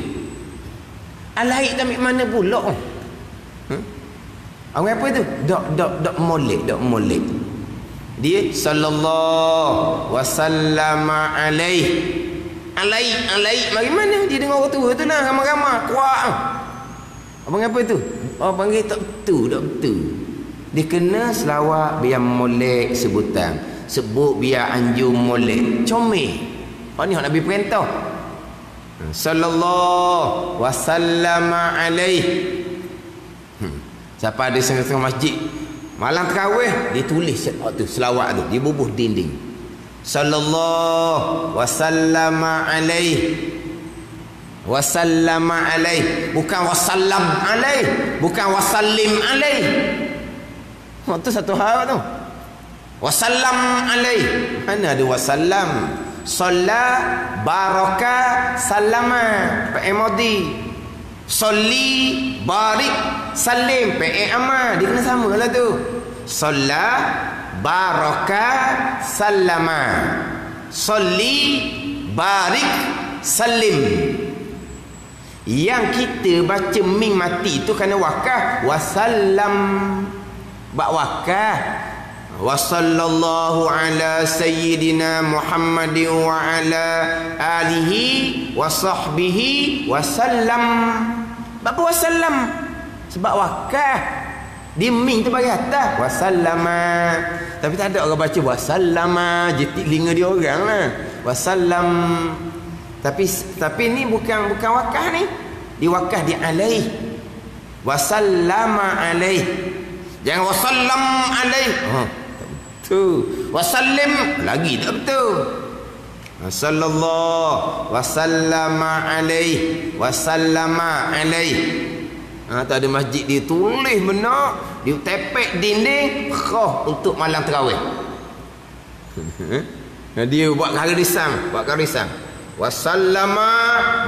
Alai tu ambil mana pula? Orang apa tu? Dok molek. Dia sallallahu wasallam alaihi. Alai mari mana dia dengar orang tua tu lah, ramai-ramai kuat. Abang apa tu? Oh panggil tak betul. Dia kena selawat biar molek sebutan, sebut biar anjung molek, comel. Ni hak Nabi perintah. Sallallahu wasallam alaihi. Siapa ada setengah masjid malam tarawih, dia tulis tu selawat tu, dia bubuh dinding. Sallallahu wasallam alaihi. Wasallam alaihi, bukan wasallam alaihi, bukan wasallim alaihi. Tu satu hal tu. Wasallam alaihi. Mana ada wasallam? Salla baraka sallama fi'il madhi. Salli barik salim fi'il amr. Dia kena samalah tu. Salla baraka sallama. Salli barik salim. Yang kita baca mim mati tu kena wakaf wasallam. Bak wakaf wa sallallahu ala sayyidina Muhammadin wa ala alihi wa sahbihi wasallam. Bapa wasallam sebab wakaf dia mim tu bagi atas wasallama. Tapi tak ada orang baca wasallama, jetik telinga dia orang lah. Wasallam. Tapi ni bukan wakaf ni. Di wakaf di alaih. Wasallama alaih. Jangan wasallam alaih. Betul. Wasallim lagi tak betul. Sallallahu wasallama alaih. Wasallama alaih. Tak ada masjid dia tulis benar, dia tepek dinding untuk malam tarawih. Dia buat garisan, wasallama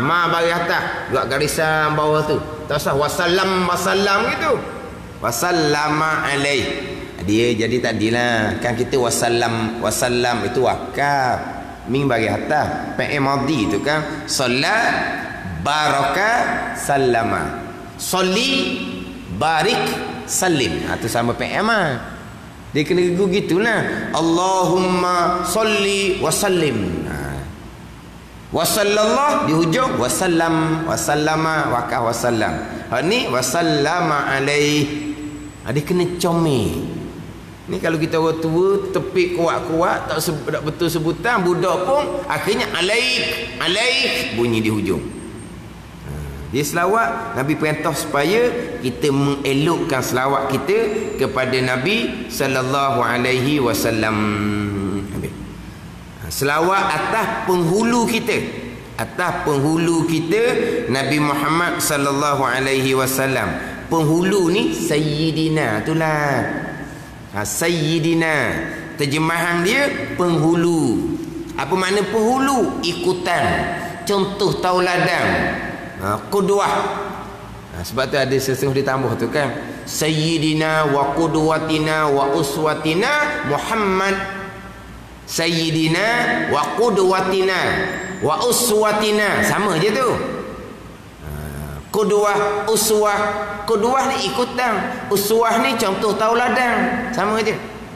ma bagi atas, buat garisan bawah tu. Tak usah wasallam gitu. Wasallama alaih. Dia jadi tadilah kan kita wasallam itu wakaf. Ming bagi atas, fi'il madhi tu kan. Salla baraka sallama. Salli barik salim. Itu sama PMA. Dia kena gitulah. Allahumma salli wa sallim. Wa sallallahu di hujung wasallam, wasallama wakah wasallam. Ni wasallama alaih. Dia kena comel. Ni kalau kita orang tua tepik kuat-kuat tak betul sebutan, budak pun akhirnya alaik bunyi di hujung. Dia selawat, Nabi perintah supaya kita mengelokkan selawat kita kepada Nabi sallallahu alaihi wasallam. Selawat atas penghulu kita. Atas penghulu kita Nabi Muhammad sallallahu alaihi wasallam. Penghulu ni Sayyidina itulah. Sayyidina. Terjemahan dia penghulu. Apa makna penghulu? Ikutan, contoh tauladan, qudwah. Sebab tu ada sesungguh ditambah tu kan, Sayyidina wa qudwatina wa uswatina Muhammad. Sayyidina wa qudwatina wa uswatina, sama je tu. Qudwah, uswah. Qudwah ni ikutan, uswah ni contoh tauladan, sama je.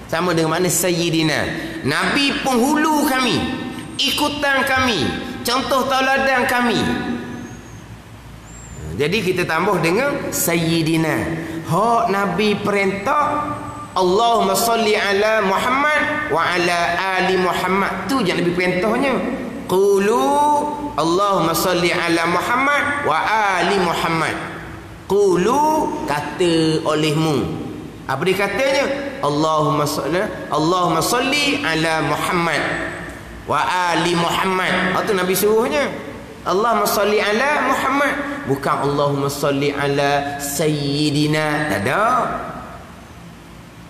Sama dengan makna Sayyidina. Nabi penghulu kami, ikutan kami, contoh tauladan kami. Jadi kita tambah dengan Sayyidina. Hak Nabi perintah, Allahumma salli ala Muhammad wa ala ali Muhammad. Tu je Nabi perintahnya. Qulu Allahumma salli ala Muhammad wa ali Muhammad. Qulu, kata olehmu. Apa dia katanya? Allahumma salli ala Muhammad wa ali Muhammad. Itu Nabi suruhnya. Allahumma salli ala Muhammad, bukan Allahumma salli ala Sayyidina. Tak ada.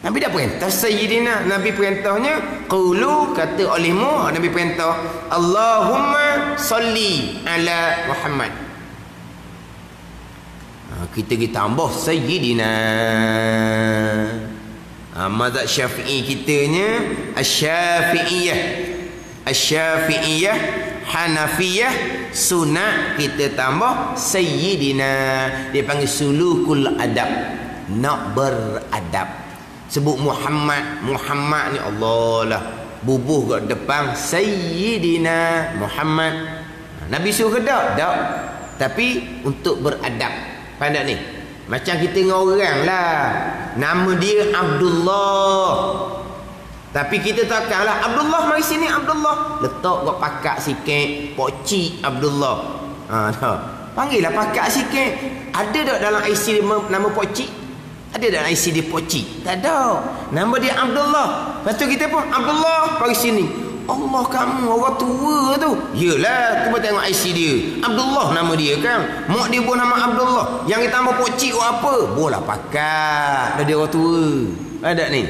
Nabi dah perintah Sayyidina. Nabi perintahnya qulu, kata olehmu. Nabi perintah Allahumma salli ala Muhammad. Kita tambah Sayyidina. Mazhab Syafi'i kitanya Asy-Syafi'iyah, Asy-Syafi'iyah, Hanafiyah, sunat kita tambah Sayyidina. Dia panggil sulukul adab, nak beradab. Sebut Muhammad, Muhammad ni Allah lah, bubuh kat depan Sayyidina Muhammad. Nabi suruh ke tak? Tak. Tapi untuk beradab. Pandai ni. Macam kita dengan orang lah, nama dia Abdullah, tapi kita takkanlah Abdullah, mari sini Abdullah, letak kat pakak sikit, Pokcik Abdullah. Panggillah pakak sikit. Ada tak dalam IC dia nama Pokcik? Ada dalam IC dia Pokcik? Tak ada. Nama dia Abdullah. Lepas tu kita pun Abdullah, mari sini. Allah, kamu orang tua tu. Yelah, cuba tengok IC dia, Abdullah nama dia kan. Mak dia pun nama Abdullah. Yang kita tambah Pokcik apa? Bola pakak. Dah dia orang tua. Ada ni.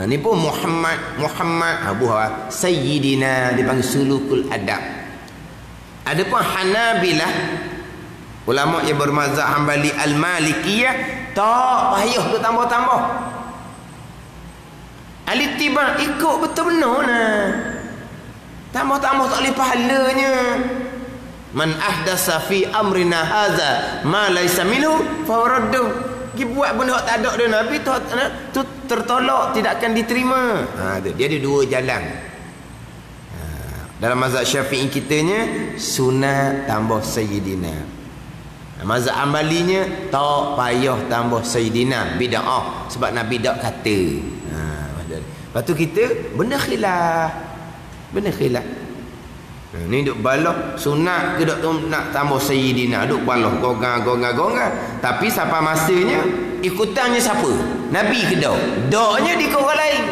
Ni pun Muhammad, Muhammad. Buah Sayyidina, dipanggil sulukul adab. Ada pun Hanabilah, ulama yang bermazhab Hambali Al-Malikiyah, tak payah tu tambah-tambah. Al-ittiba, ikut betul benar nah. Tambah-tambah tak boleh pahalanya. Man ahdasa fi amrina hadza ma laysa minhu fa raddu. Dia buat benda tak ada dia Nabi tu tertolak, tidak akan diterima. Dia ada dua jalan. Dalam mazhab Syafi'i kitanya sunat tambah Sayyidina. Mazhab Hambalinya tak payah tambah Sayyidina, bid'ah, sebab Nabi tak kata. Lepas tu kita benda khilaf. Benda khilaf. Ni duk balah sunat ke duk nak tambah Sayyidina, duk balah gonggang. Tapi sampai masanya ikutannya siapa? Nabi ke dak? Daknya di orang lain.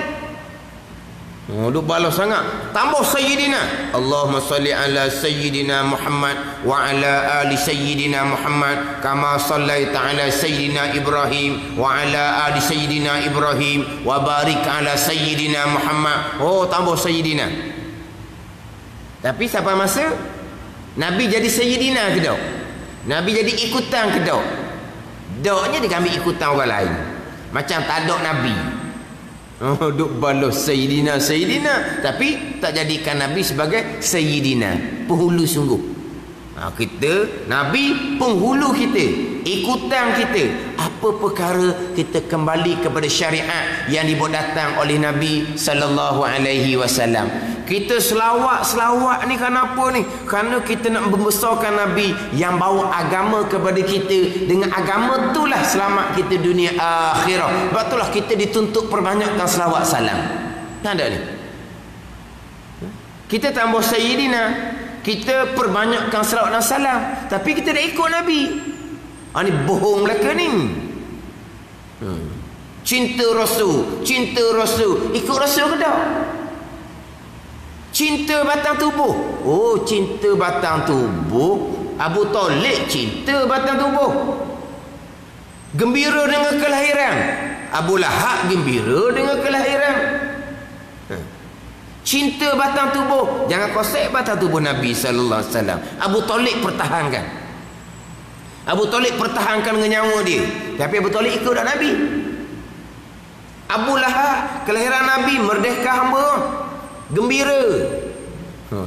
Duk balah sangat. Tambah Sayyidina. Allahumma salli ala Sayyidina Muhammad wa ala ali Sayyidina Muhammad kama sallaita ala Sayyidina Ibrahim wa ala ali Sayyidina Ibrahim wa barik ala Sayyidina Muhammad. Tambah Sayyidina. Tapi sampai masa Nabi jadi Sayyidina ke tak? Nabi jadi ikutan ke tak? Daknya dia ambil ikutan orang lain. Macam tak ada Nabi. Duk balas Sayyidina, tapi tak jadikan Nabi sebagai Sayyidina, penghulu sungguh. Kita Nabi penghulu kita, ikutan kita. Apa perkara kita kembali kepada syariat yang dibuat datang oleh Nabi sallallahu alaihi wasallam. Kita selawat ni kenapa ni? Kerana kita nak membesarkan Nabi yang bawa agama kepada kita. Dengan agama itulah selamat kita dunia akhirat. Sebab itulah kita dituntut perbanyakkan selawat salam. Tak ada ni. Kita tambah Sayyidina, kita perbanyakkan selawat dan salam, tapi kita dah ikut Nabi. Ni bohong belaka ni. Cinta Rasul, ikut Rasul ke tak? Cinta batang tubuh. Cinta batang tubuh. Abu Talib cinta batang tubuh. Gembira dengan kelahiran. Abu Lahab gembira dengan kelahiran. Cinta batang tubuh, jangan kosek batang tubuh Nabi sallallahu alaihi wasallam. Abu Talib pertahankan. Abu Talib pertahankan dengan nyawa dia. Tapi Abu Talib ikut dah Nabi. Abu Lahab kelahiran Nabi, merdeka hamba, gembira.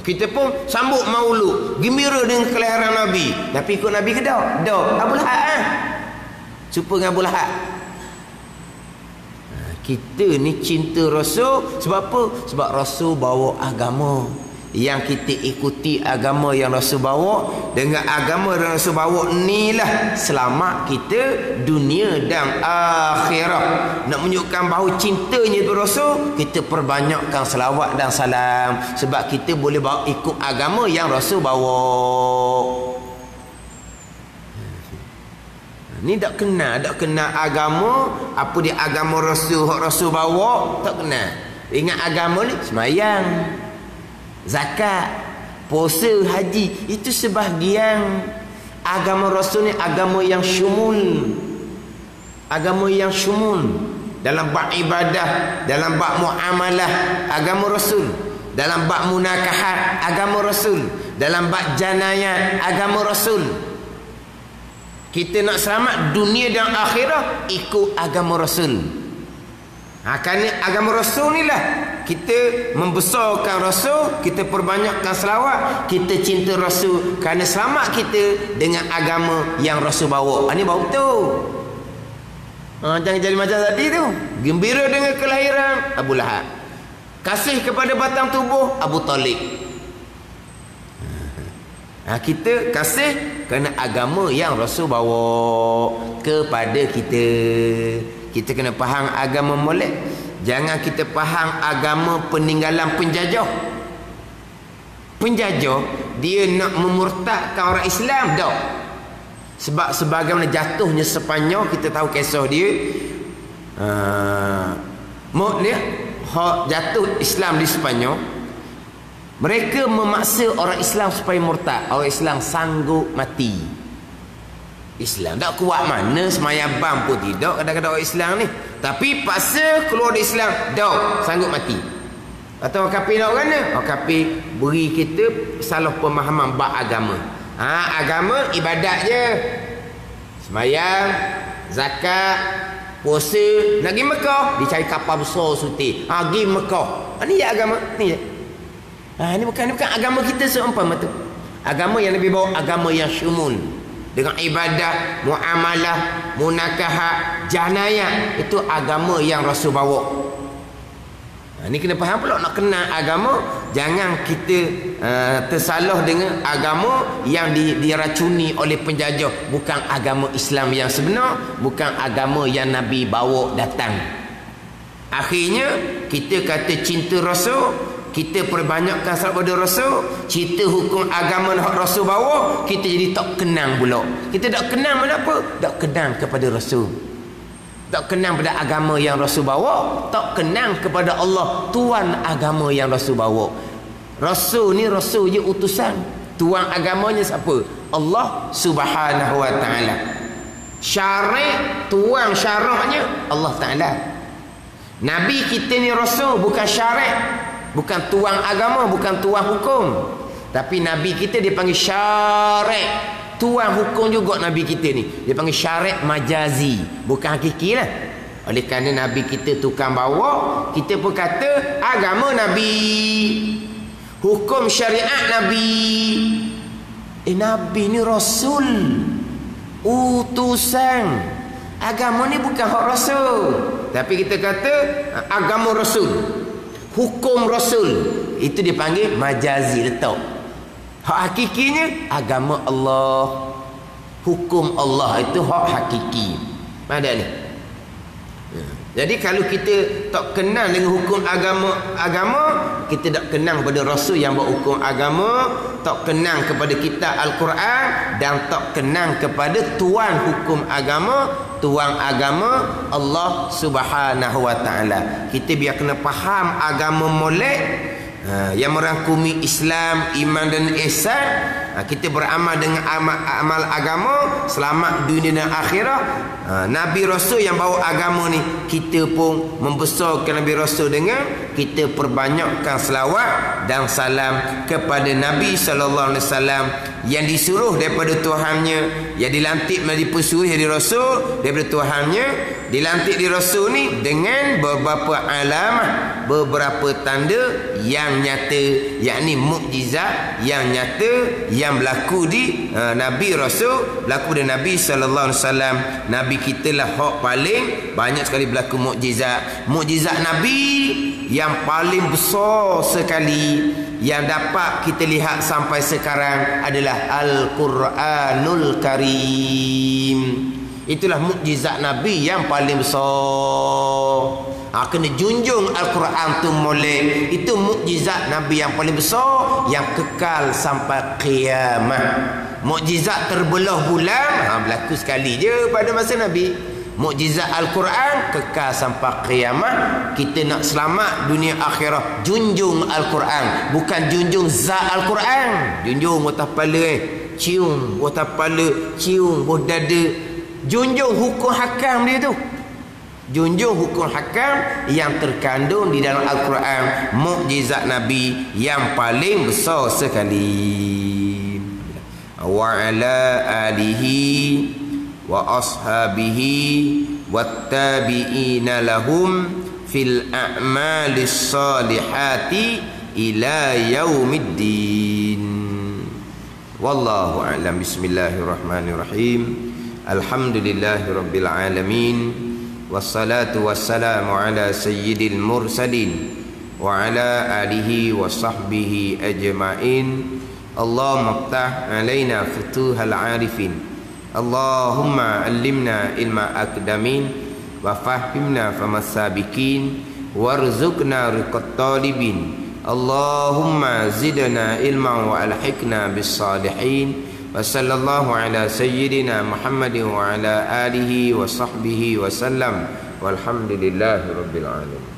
Kita pun sambut maulud, gembira dengan kelahiran Nabi. Tapi ikut Nabi ke tak? Tak. Abu Lahab Supa dengan Abu Lahab. Kita ni cinta Rasul. Sebab apa? Sebab Rasul bawa agama. Yang kita ikuti agama yang Rasul bawa. Dengan agama yang Rasul bawa inilah selamat kita dunia dan akhirat. Nak menunjukkan bahawa cintanya tu Rasul, kita perbanyakkan selawat dan salam. Sebab kita boleh bawa ikut agama yang Rasul bawa. Ni tak kenal agama. Apa dia agama Rasul, hak Rasul bawa, tak kenal. Ingat agama ni semayang, zakat, puasa, haji, itu sebahagian. Agama Rasul ni agama yang syumul. Agama yang syumul. Dalam bab ibadah, dalam bab muamalah, agama Rasul. Dalam bab munakahat, agama Rasul. Dalam bab janayat, agama Rasul. Kita nak selamat dunia dan akhirat, ikut agama Rasul. Kerana agama Rasul ni lah kita membesarkan Rasul, kita perbanyakkan selawat, kita cinta Rasul. Kerana selamat kita dengan agama yang Rasul bawa. Ini baru tu. Jangan jadi macam tadi tu. Gembira dengan kelahiran Abu Lahab, kasih kepada batang tubuh Abu Talib. Kita kasih kerana agama yang Rasul bawa kepada kita. Kita kena faham agama molek. Jangan kita faham agama peninggalan penjajah. Penjajah dia nak memurtadkan orang Islam dah. Sebab sebagaimana jatuhnya Sepanyol, kita tahu kisah dia. Dia jatuh Islam di Sepanyol. Mereka memaksa orang Islam supaya murtad. Orang Islam sanggup mati. Islam tak kuat mana, semayang bam pun tidak kadang-kadang orang Islam ni. Tapi paksa keluar dari Islam, tak sanggup mati. Atau orang kafir nak mana? Orang kafir beri kita salah pemahaman bab agama. Agama ibadat je. Semayang, zakat, puasa. Nak pergi Mekah, dicari kapal besar suti. Pergi Mekah. Ni je agama. Ni je. Ini bukan agama kita seumpama tu. Agama yang lebih bawa agama yang syumul. Dengan ibadah, muamalah, munakahat, janayah. Itu agama yang Rasul bawa. Ini kena faham pula. Nak kenal agama, jangan kita tersalah dengan agama yang diracuni oleh penjajah. Bukan agama Islam yang sebenar, bukan agama yang Nabi bawa datang. Akhirnya kita kata cinta Rasul, kita perbanyakkan salat pada Rasul, cerita hukum agama yang Rasul bawa, kita jadi tak kenang pula. Kita tak kenang mana apa? Tak kenang kepada Rasul. Tak kenang pada agama yang Rasul bawa, tak kenang kepada Allah, tuan agama yang Rasul bawa. Rasul ni Rasul je utusan. Tuan agamanya siapa? Allah Subhanahu wa taala. Syariat, tuan syaraknya Allah Taala. Nabi kita ni Rasul, bukan syariat. Bukan tuang agama, bukan tuang hukum. Tapi Nabi kita dia panggil syariat. Tuang hukum juga Nabi kita ni. Dia panggil syariat majazi, bukan hakiki lah. Oleh kerana Nabi kita tukang bawa, kita pun kata agama Nabi, hukum syariat Nabi. Nabi ni Rasul, utusan. Agama ni bukan hak Rasul. Tapi kita kata agama Rasul, hukum Rasul, itu dipanggil majazi, letak. Hak hakikinya agama Allah, hukum Allah, itu hak hakiki. Mana ni? Jadi kalau kita tak kenal dengan hukum agama, kita tak kenal kepada Rasul yang buat hukum agama, tak kenal kepada kitab Al-Quran, dan tak kenal kepada tuan hukum agama, tuan agama Allah Subhanahu wa taala. Kita biar kena faham agama molek yang merangkumi Islam, iman dan ihsan. kita beramal dengan amal agama selamat dunia dan akhirat. Nabi Rasul yang bawa agama ni, kita pun membesarkan Nabi Rasul dengan kita perbanyakkan selawat dan salam kepada Nabi sallallahu alaihi wasallam yang disuruh daripada Tuhannya, yang dilantik menjadi pesuruh jadi Rasul daripada Tuhannya, dilantik di Rasul ni dengan beberapa alamat, beberapa tanda yang nyata, yakni mukjizat yang nyata yang berlaku di Nabi Rasul, berlaku di Nabi sallallahu alaihi wasallam. Nabi kita lah hak paling banyak sekali berlaku mukjizat. Mukjizat Nabi yang paling besar sekali yang dapat kita lihat sampai sekarang adalah Al-Quranul Karim. Itulah mukjizat Nabi yang paling besar. Kena junjung Al-Quran tu molek. Itu mukjizat Nabi yang paling besar, yang kekal sampai kiamat. Mukjizat terbelah bulan berlaku sekali je pada masa Nabi. Mukjizat Al-Quran kekal sampai kiamat. Kita nak selamat dunia akhirat, junjung Al-Quran, bukan junjung zat Al-Quran. Junjung atas kepala cium atas kepala, cium bawah dada. Junjung hukum hakam dia tu. Junjung hukum hakam yang terkandung di dalam Al-Quran. Mukjizat Nabi yang paling besar sekali. Wa ala alihi wa ashabihi wattabi'ina lahum fil a'malis salihati ila yaumiddin. Wallahu a'lam. Bismillahirrahmanirrahim. Alhamdulillahirabbil alamin. Wassalatu wassalamu ala sayyidil mursalin wa ala alihi wa sahbihi ajma'in. Allahumma ftah alaina futuhal arifin. Allahumma allimna ilma akdamin wa fahimna famasabikin warzuqna riqat talibin. Allahumma zidna ilma wa alhiqna bis salihin. Wa sallallahu ala sayyidina Muhammadin wa ala alihi wa sahbihi wa sallam. Walhamdulillahi rabbil alamin.